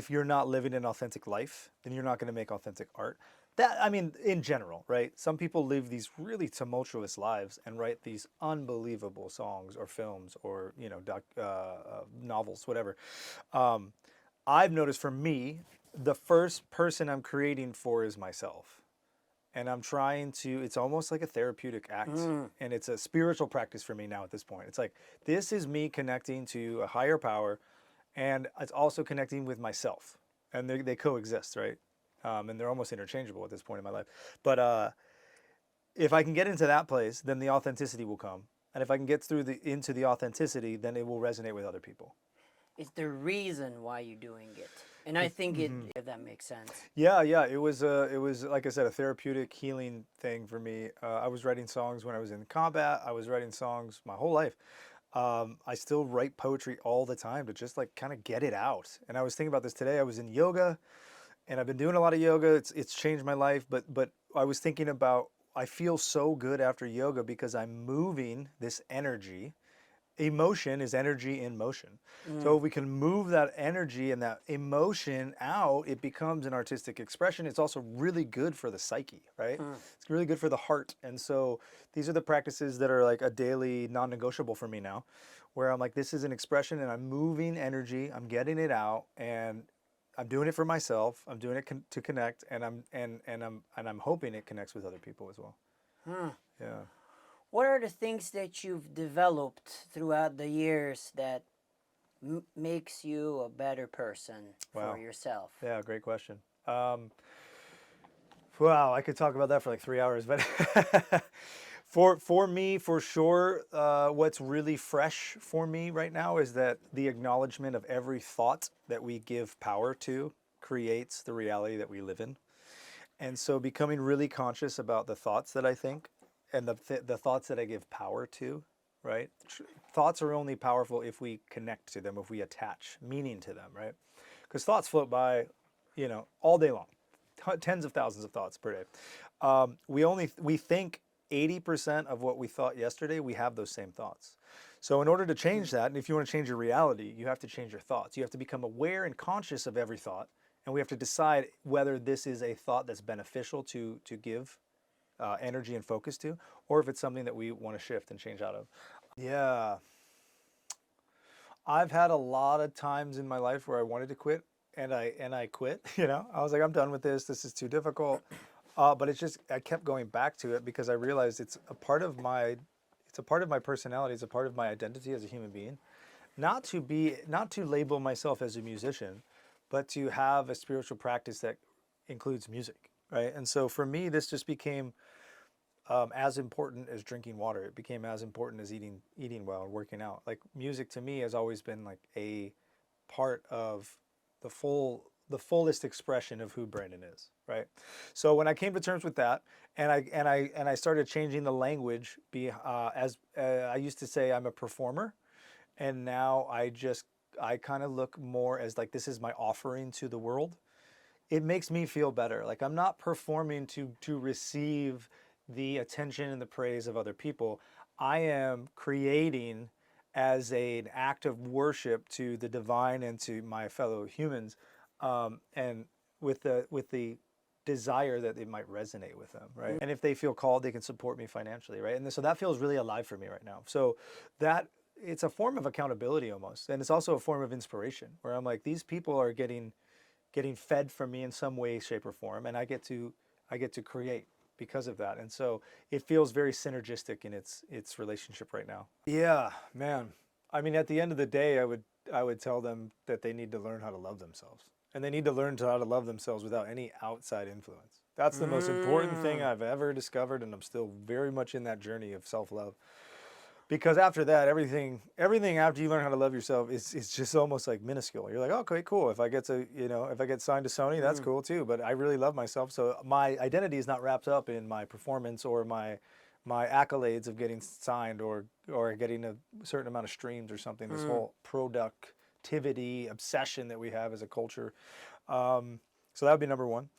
if you're not living an authentic life, then you're not going to make authentic art. That, I mean, in general, right? Some people live these really tumultuous lives and write these unbelievable songs or films or, you know, novels, whatever. Um, I've noticed for me, the first person I'm creating for is myself. And I'm trying to, it's almost like a therapeutic act. And it's a spiritual practice for me now at this point. It's like, this is me connecting to a higher power, and it's also connecting with myself. And they coexist, right? And they're almost interchangeable at this point in my life. But if I can get into that place, then the authenticity will come. And if I can get through into the authenticity, then it will resonate with other people. It's the reason why you're doing it. And I think if that makes sense. Yeah, yeah. It was like I said, a therapeutic healing thing for me. I was writing songs when I was in combat. I was writing songs my whole life. I still write poetry all the time to just like kind of get it out. And I was thinking about this today. I was in yoga, and I've been doing a lot of yoga. It's changed my life. But I was thinking about, I feel so good after yoga because I'm moving this energy. Emotion is energy in motion. So if we can move that energy and that emotion out, it becomes an artistic expression. It's also really good for the psyche, right? It's really good for the heart. And so these are the practices that are like a daily non-negotiable for me now, where I'm like, this is an expression and I'm moving energy, I'm getting it out, and I'm doing it for myself. I'm doing it to connect, and I'm hoping it connects with other people as well. Yeah. What are the things that you've developed throughout the years that makes you a better person for Wow. yourself? Yeah, great question. Wow, I could talk about that for like 3 hours, but for me, for sure, what's really fresh for me right now is that the acknowledgement of every thought that we give power to creates the reality that we live in. And so becoming really conscious about the thoughts that I think and the thoughts that I give power to, right? Thoughts are only powerful if we connect to them, if we attach meaning to them, right? Because thoughts float by, you know, all day long, tens of thousands of thoughts per day. We think 80% of what we thought yesterday, we have those same thoughts. So in order to change that, and if you want to change your reality, you have to change your thoughts. You have to become aware and conscious of every thought, and we have to decide whether this is a thought that's beneficial to give energy and focus to, or if it's something that we want to shift and change out of. Yeah, I've had a lot of times in my life where I wanted to quit, and I quit. You know, I was like, I'm done with this. This is too difficult. But it's just I kept going back to it because I realized it's a part of my personality. It's a part of my identity as a human being. Not to label myself as a musician, but to have a spiritual practice that includes music, right? And so for me, this just became as important as drinking water. It became as important as eating well and working out. Like music to me has always been like a part of the fullest expression of who Brandon is, right? So when I came to terms with that, and I started changing the language, as I used to say, I'm a performer, and now I kind of look more as like this is my offering to the world. It makes me feel better. Like I'm not performing to receive the attention and the praise of other people. I am creating as an act of worship to the divine and to my fellow humans, and with the desire that it might resonate with them, right? And if they feel called, they can support me financially, right? And so that feels really alive for me right now. So that it's a form of accountability almost, and it's also a form of inspiration where I'm like, these people are getting fed from me in some way, shape, or form, and I get to create because of that. And so it feels very synergistic in its relationship right now. Yeah, man. I mean, at the end of the day, I would tell them that they need to learn how to love themselves, and they need to learn how to love themselves without any outside influence. That's the most important thing I've ever discovered, and I'm still very much in that journey of self-love. Because after that, everything after you learn how to love yourself is just almost like minuscule. You're like, okay, cool. If I get signed to Sony, that's cool too. But I really love myself, so my identity is not wrapped up in my performance or my accolades of getting signed or getting a certain amount of streams or something. This whole productivity obsession that we have as a culture. So that would be number one.